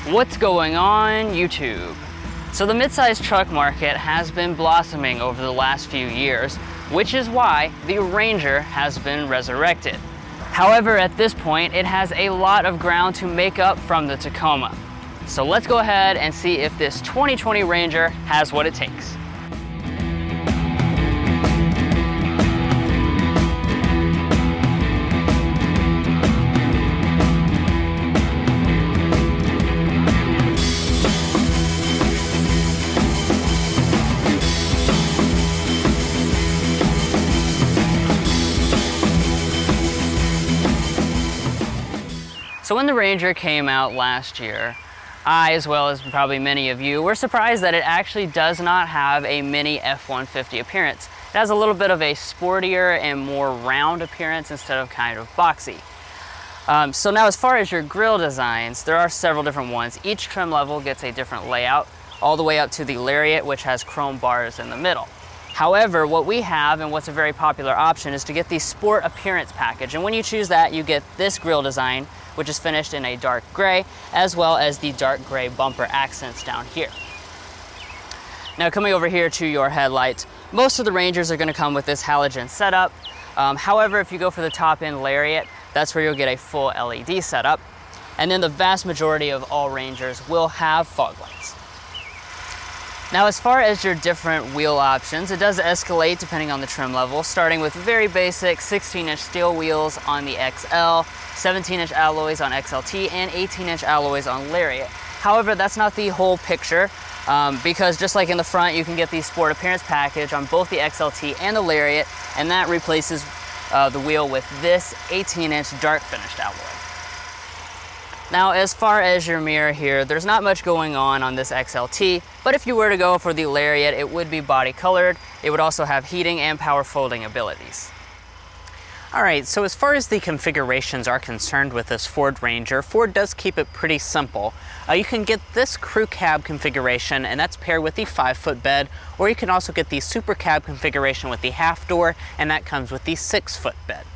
What's going on YouTube? So the midsize truck market has been blossoming over the last few years, which is why the Ranger has been resurrected. However, at this point, it has a lot of ground to make up from the Tacoma. So let's go ahead and see if this 2020 Ranger has what it takes. So when the Ranger came out last year, I, as well as probably many of you, were surprised that it actually does not have a mini F-150 appearance. It has a little bit of a sportier and more round appearance instead of kind of boxy. So now as far as your grille designs, there are several different ones. Each trim level gets a different layout, all the way up to the Lariat, which has chrome bars in the middle. However, what we have and what's a very popular option is to get the Sport Appearance package. And when you choose that, you get this grille design, which is finished in a dark gray, as well as the dark gray bumper accents down here. Now coming over here to your headlights, most of the Rangers are going to come with this halogen setup. However, if you go for the top end Lariat, that's where you'll get a full LED setup. And then the vast majority of all Rangers will have fog lights. Now as far as your different wheel options, it does escalate depending on the trim level, starting with very basic 16-inch steel wheels on the XL, 17-inch alloys on XLT, and 18-inch alloys on Lariat. However, that's not the whole picture, because just like in the front, you can get the Sport Appearance package on both the XLT and the Lariat, and that replaces the wheel with this 18-inch dark finished alloy. Now, as far as your mirror here, there's not much going on this XLT, but if you were to go for the Lariat, it would be body colored. It would also have heating and power folding abilities. Alright, so as far as the configurations are concerned with this Ford Ranger, Ford does keep it pretty simple. You can get this crew cab configuration, and that's paired with the 5-foot bed, or you can also get the super cab configuration with the half door, and that comes with the 6-foot bed.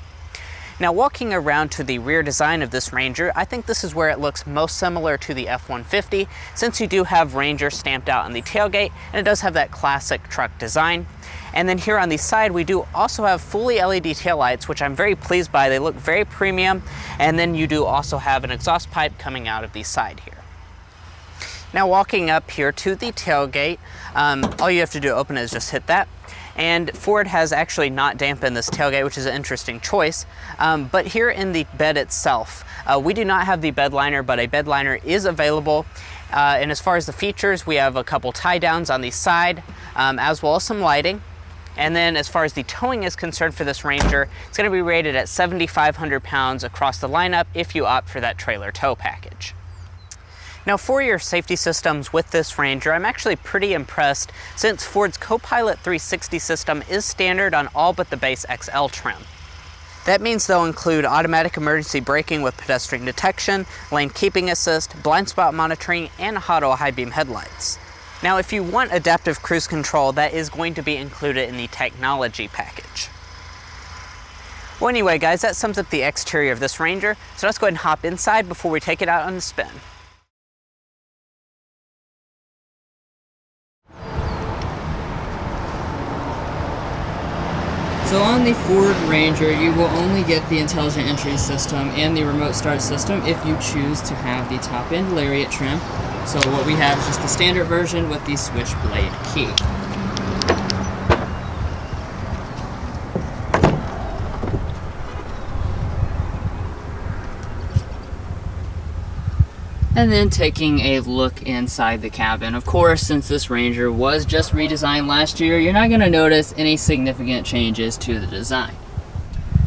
Now walking around to the rear design of this Ranger, I think this is where it looks most similar to the F-150, since you do have Ranger stamped out on the tailgate, and it does have that classic truck design. And then here on the side, we do also have fully LED taillights, which I'm very pleased by. They look very premium, and then you do also have an exhaust pipe coming out of the side here. Now walking up here to the tailgate, all you have to do to open it is just hit that. And Ford has actually not dampened this tailgate, which is an interesting choice. But here in the bed itself, we do not have the bed liner, but a bed liner is available. And as far as the features, we have a couple tie downs on the side, as well as some lighting. And then as far as the towing is concerned for this Ranger, it's going to be rated at 7,500 pounds across the lineup if you opt for that trailer tow package. Now for your safety systems with this Ranger, I'm actually pretty impressed since Ford's Copilot 360 system is standard on all but the base XL trim. That means they'll include automatic emergency braking with pedestrian detection, lane keeping assist, blind spot monitoring, and auto high beam headlights. Now if you want adaptive cruise control, that is going to be included in the technology package. Well anyway guys, that sums up the exterior of this Ranger, so let's go ahead and hop inside before we take it out on the spin. So on the Ford Ranger, you will only get the intelligent entry system and the remote start system if you choose to have the top end Lariat trim. So what we have is just the standard version with the switchblade key. And then taking a look inside the cabin. Of course, since this Ranger was just redesigned last year, you're not going to notice any significant changes to the design.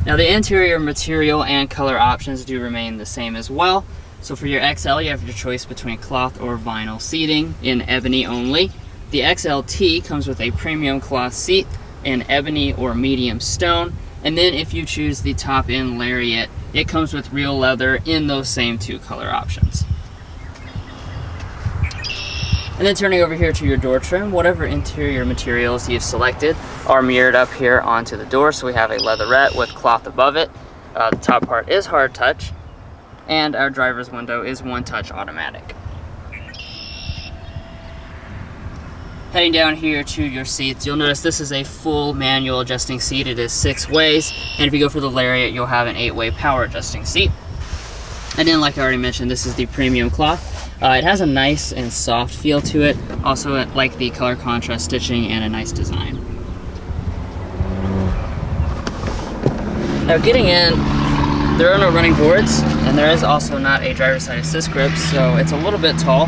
Now the interior material and color options do remain the same as well. So for your XL, you have your choice between cloth or vinyl seating in ebony only. The XLT comes with a premium cloth seat in ebony or medium stone. And then if you choose the top end Lariat, it comes with real leather in those same two color options. And then turning over here to your door trim, whatever interior materials you've selected are mirrored up here onto the door. So we have a leatherette with cloth above it. The top part is hard touch, and our driver's window is one touch automatic. Heading down here to your seats, you'll notice this is a full manual adjusting seat. It is 6 ways, and if you go for the Lariat, you'll have an 8-way power adjusting seat. And then, like I already mentioned, this is the premium cloth. It has a nice and soft feel to it. Also, I like the color contrast stitching and a nice design. Now, getting in, there are no running boards, and there is also not a driver's side assist grip, so it's a little bit tall.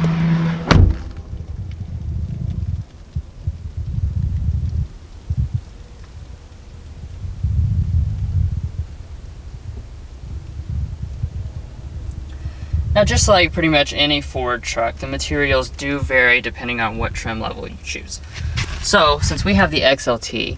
Now, just like pretty much any Ford truck, the materials do vary depending on what trim level you choose. So, since we have the XLT,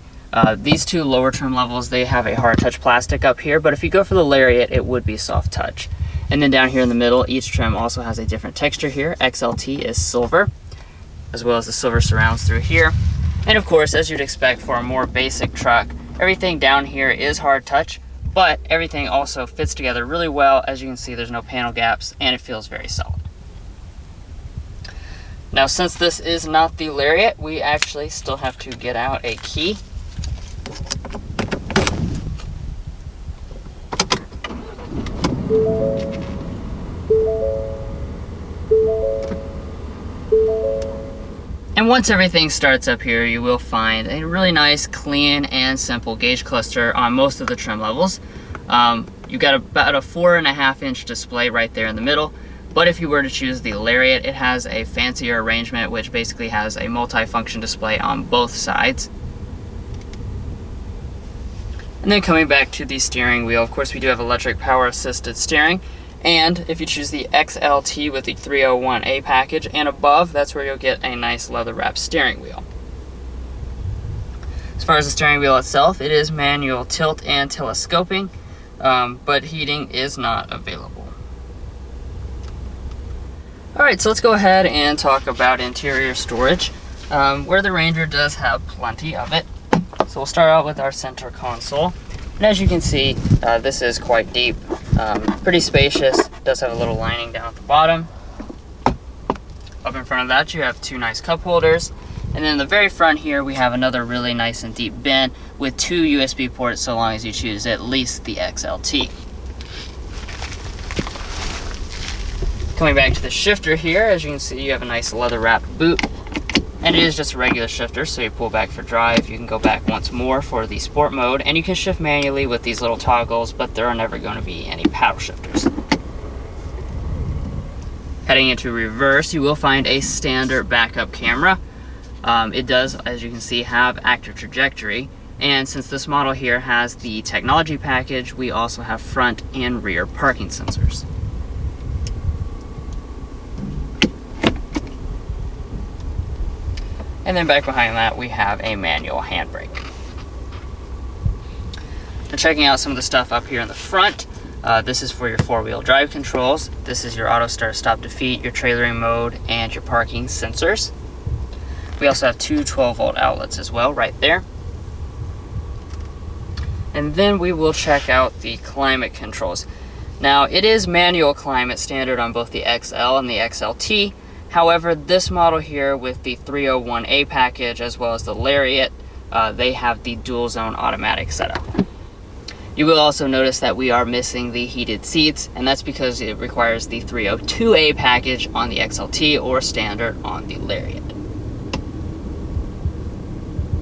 these two lower trim levels, they have a hard touch plastic up here, but if you go for the Lariat, it would be soft touch. And then down here in the middle, each trim also has a different texture here. XLT is silver, as well as the silver surrounds through here. And of course, as you'd expect for a more basic truck, everything down here is hard touch, but everything also fits together really well. As you can see, there's no panel gaps, and it feels very solid. Now, since this is not the Lariat, we actually still have to get out a key. And once everything starts up here, you will find a really nice, clean, and simple gauge cluster on most of the trim levels. You've got about a 4.5-inch display right there in the middle, but if you were to choose the Lariat, it has a fancier arrangement, which basically has a multi-function display on both sides. And then coming back to the steering wheel, of course we do have electric power assisted steering. And if you choose the XLT with the 301A package and above, that's where you'll get a nice leather wrapped steering wheel. As far as the steering wheel itself, it is manual tilt and telescoping, but heating is not available. Alright, so let's go ahead and talk about interior storage, where the Ranger does have plenty of it. So we'll start out with our center console. And as you can see, this is quite deep, pretty spacious. It does have a little lining down at the bottom. Up in front of that, you have 2 nice cup holders. And then in the very front here, we have another really nice and deep bin with 2 USB ports, so long as you choose at least the XLT. Coming back to the shifter here, as you can see, you have a nice leather wrapped boot. And it is just a regular shifter, so you pull back for drive, you can go back once more for the sport mode, and you can shift manually with these little toggles, but there are never going to be any paddle shifters. Heading into reverse, you will find a standard backup camera. It does, as you can see, have active trajectory, and since this model here has the technology package, we also have front and rear parking sensors. And then back behind that, we have a manual handbrake. Now, checking out some of the stuff up here in the front, this is for your 4-wheel drive controls. This is your auto start stop defeat, your trailering mode, and your parking sensors. We also have 2 12-volt outlets as well, right there. And then we will check out the climate controls. Now, it is manual climate standard on both the XL and the XLT. However, this model here with the 301A package as well as the Lariat, they have the dual zone automatic setup. You will also notice that we are missing the heated seats, and that's because it requires the 302A package on the XLT or standard on the Lariat.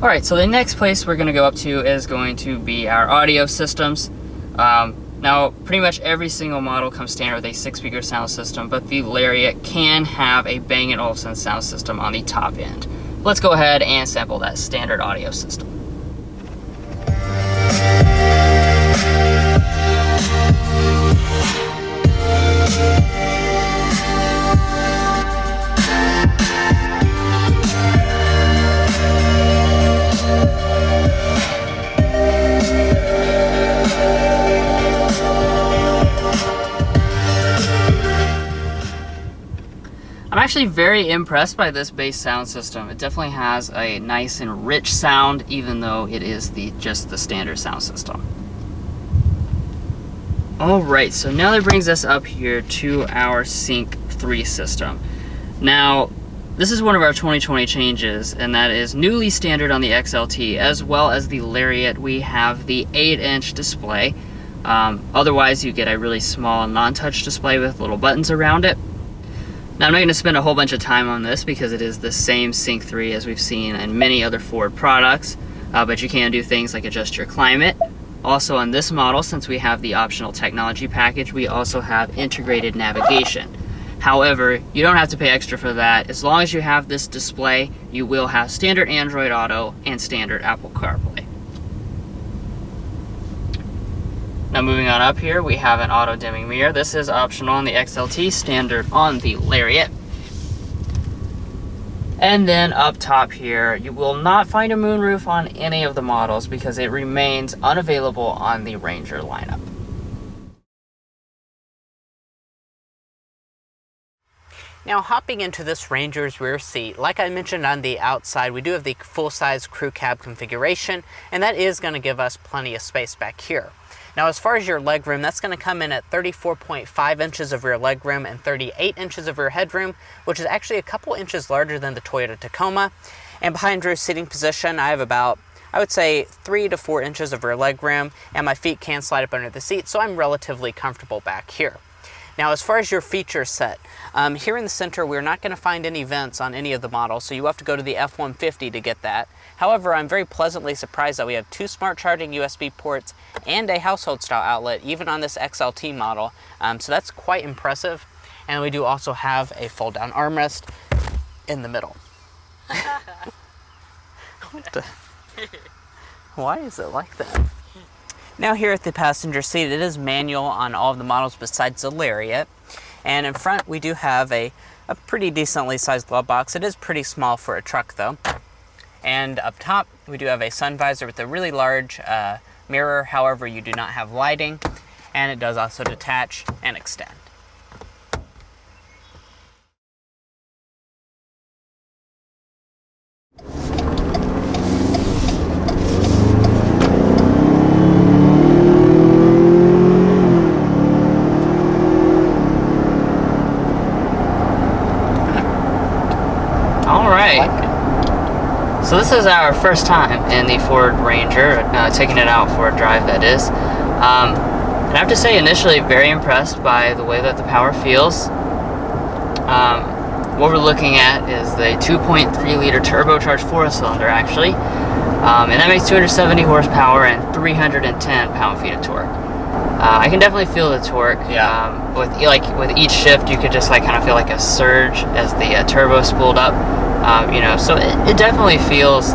Alright, so the next place we're going to go up to is going to be our audio systems. Now, pretty much every single model comes standard with a 6-speaker sound system, but the Lariat can have a Bang & Olufsen sound system on the top end. Let's go ahead and sample that standard audio system. I'm actually very impressed by this bass sound system. It definitely has a nice and rich sound, even though it is just the standard sound system. Alright, so now that brings us up here to our Sync 3 system. Now, This is one of our 2020 changes, and that is newly standard on the XLT as well as the Lariat. We have the 8-inch display. Otherwise, you get a really small non-touch display with little buttons around it. Now, I'm not going to spend a whole bunch of time on this because it is the same Sync 3 as we've seen in many other Ford products, but you can do things like adjust your climate. Also on this model, since we have the optional technology package, we also have integrated navigation. However, you don't have to pay extra for that. As long as you have this display, you will have standard Android Auto and standard Apple CarPlay. Now moving on up here, we have an auto dimming mirror. This is optional on the XLT, standard on the Lariat. And then up top here, you will not find a moonroof on any of the models because it remains unavailable on the Ranger lineup. Now, hopping into this Ranger's rear seat, like I mentioned on the outside, we do have the full-size crew cab configuration, and that is going to give us plenty of space back here. Now, as far as your legroom, that's going to come in at 34.5 inches of rear legroom and 38 inches of rear headroom, which is actually a couple inches larger than the Toyota Tacoma. And behind rear seating position, I have about, I would say, 3 to 4 inches of rear legroom, and my feet can slide up under the seat, so I'm relatively comfortable back here. Now, as far as your feature set, here in the center, we're not going to find any vents on any of the models, so you have to go to the F-150 to get that. However, I'm very pleasantly surprised that we have 2 smart charging USB ports and a household style outlet, even on this XLT model. So that's quite impressive. And we do also have a fold down armrest in the middle. Why is it like that? Now here at the passenger seat, it is manual on all of the models besides the Lariat. And in front, we do have a pretty decently sized glove box. It is pretty small for a truck though. And up top, we do have a sun visor with a really large mirror. However, you do not have lighting, and it does also detach and extend. So this is our first time in the Ford Ranger, taking it out for a drive, that is. And I have to say, initially very impressed by the way that the power feels. What we're looking at is the 2.3 liter turbocharged 4-cylinder actually, and that makes 270 horsepower and 310 pound-feet of torque. I can definitely feel the torque. Yeah. With each shift, you could just kind of feel like a surge as the turbo spooled up. So it definitely feels,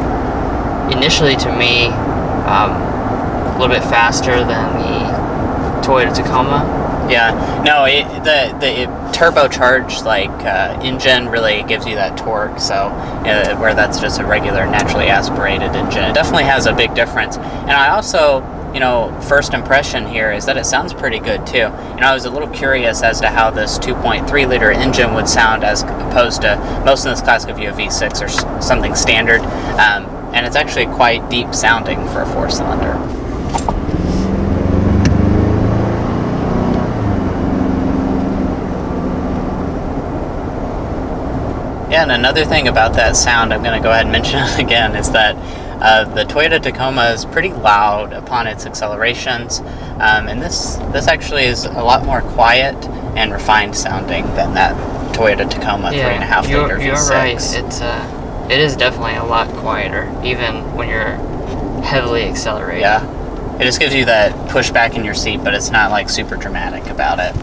initially to me, a little bit faster than the Toyota Tacoma. Yeah, no, the turbocharged engine really gives you that torque. So where that's just a regular naturally aspirated engine, it definitely has a big difference. And I also, first impression here is that it sounds pretty good too. I was a little curious as to how this 2.3 liter engine would sound as opposed to most in this class give you a V6 or something standard, and it's actually quite deep sounding for a 4-cylinder. Yeah, and another thing about that sound, I'm going to go ahead and mention it again, is that the Toyota Tacoma is pretty loud upon its accelerations, and this actually is a lot more quiet and refined sounding than that Toyota Tacoma 3.5 liter V6. You're right. It is definitely a lot quieter, even when you're heavily accelerating. Yeah, it just gives you that pushback in your seat, but it's not super dramatic about it.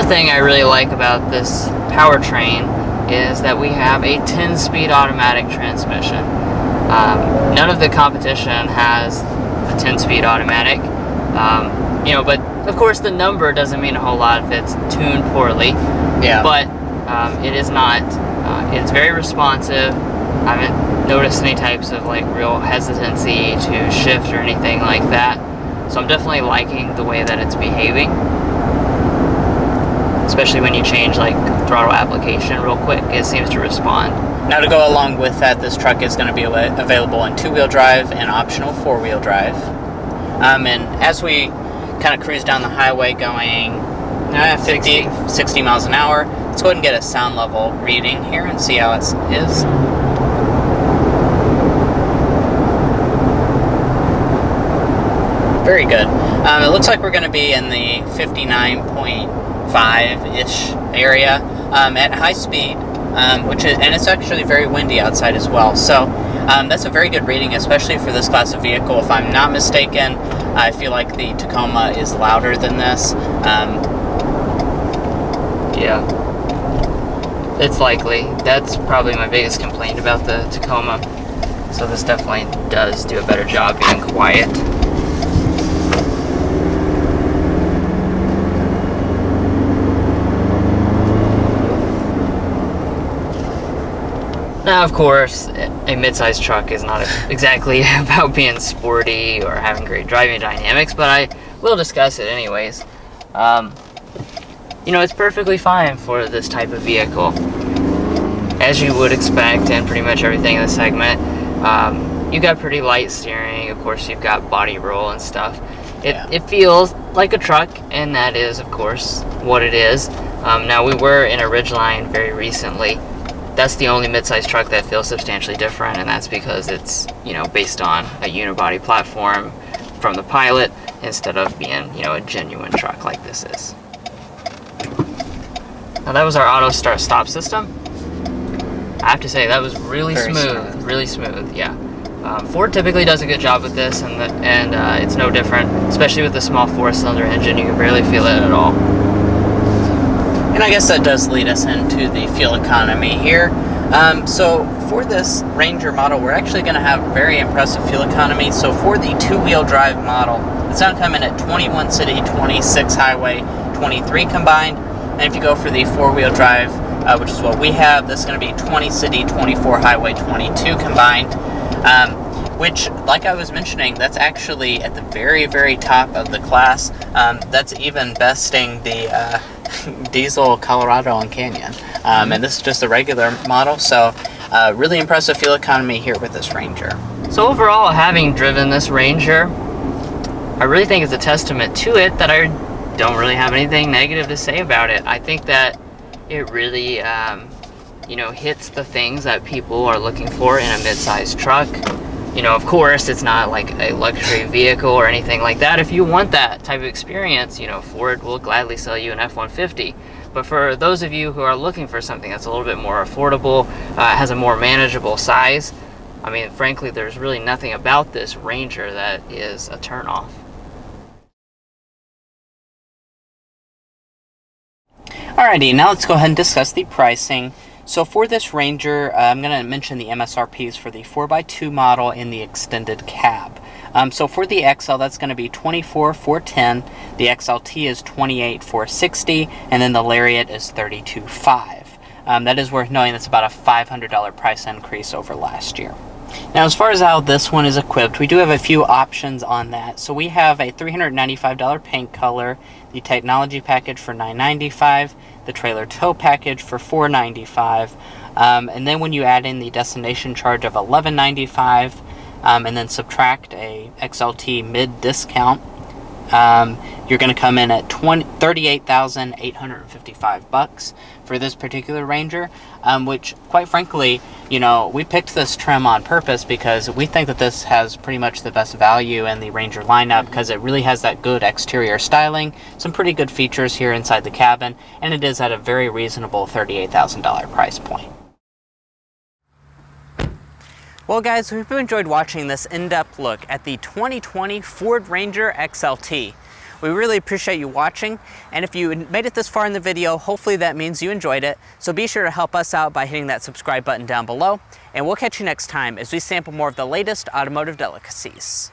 Thing I really like about this powertrain is that we have a 10-speed automatic transmission. None of the competition has a 10-speed automatic, but of course the number doesn't mean a whole lot if it's tuned poorly. Yeah. But it is not. It's very responsive. I haven't noticed any types of real hesitancy to shift or anything like that. So I'm definitely liking the way that it's behaving, especially when you change like throttle application real quick. It seems to respond. Now to go along with that, this truck is going to be available in 2-wheel drive and optional 4-wheel drive. And as we kind of cruise down the highway going 60 miles an hour, let's go ahead and get a sound level reading here and see how it is. Very good. It looks like we're going to be in the 59.5-ish area at high speed, and it's actually very windy outside as well. So that's a very good reading, especially for this class of vehicle. If I'm not mistaken, I feel like the Tacoma is louder than this. Yeah, it's likely. That's probably my biggest complaint about the Tacoma. So this definitely does do a better job being quiet. Now, of course, a mid-sized truck is not exactly about being sporty or having great driving dynamics, but I will discuss it anyways. You know, it's perfectly fine for this type of vehicle. As you would expect, and pretty much everything in the segment, you've got pretty light steering. Of course, you've got body roll and stuff. It feels like a truck, and that is, of course, what it is. Now, we were in a Ridgeline very recently. That's the only midsize truck that feels substantially different, and that's because it's, you know, based on a unibody platform from the Pilot instead of being, you know, a genuine truck like this is. Now that was our auto start stop system. I have to say that was really smooth, really smooth. Yeah, Ford typically does a good job with this, and it's no different, especially with the small 4-cylinder engine. You can barely feel it at all. And I guess that does lead us into the fuel economy here. So for this Ranger model, we're actually going to have very impressive fuel economy. So for the 2-wheel drive model, it's going to come in at 21 city, 26 highway, 23 combined. And if you go for the 4-wheel drive, which is what we have, this is going to be 20 city, 24 highway, 22 combined. Which, like I was mentioning, that's actually at the very, very top of the class. That's even besting the diesel Colorado and Canyon. And this is just a regular model, so really impressive fuel economy here with this Ranger. So overall, having driven this Ranger, I really think it's a testament to it that I don't really have anything negative to say about it. I think that it really, you know, hits the things that people are looking for in a mid-sized truck. You know, of course, it's not like a luxury vehicle or anything like that. If you want that type of experience, you know, Ford will gladly sell you an F-150. But for those of you who are looking for something that's a little bit more affordable, has a more manageable size, I mean, frankly, there's really nothing about this Ranger that is a turnoff. Alrighty, now let's go ahead and discuss the pricing. So for this Ranger, I'm going to mention the MSRPs for the 4x2 model in the extended cab. So for the XL, that's going to be $24,410. The XLT is $28,460, and then the Lariat is $32,500. That is worth knowing. That's about a $500 price increase over last year. Now, as far as how this one is equipped, we do have a few options on that. So we have a $395 paint color, the technology package for $995, the trailer tow package for $495, and then when you add in the destination charge of $1195, and then subtract a XLT mid discount, you're going to come in at $38,855 for this particular Ranger, which, quite frankly, you know, we picked this trim on purpose because we think that this has pretty much the best value in the Ranger lineup because it really has that good exterior styling, some pretty good features here inside the cabin, and it is at a very reasonable $38,000 price point. Well, guys, we hope you enjoyed watching this in-depth look at the 2020 Ford Ranger XLT. We really appreciate you watching, and if you made it this far in the video, hopefully that means you enjoyed it. So be sure to help us out by hitting that subscribe button down below, and we'll catch you next time as we sample more of the latest automotive delicacies.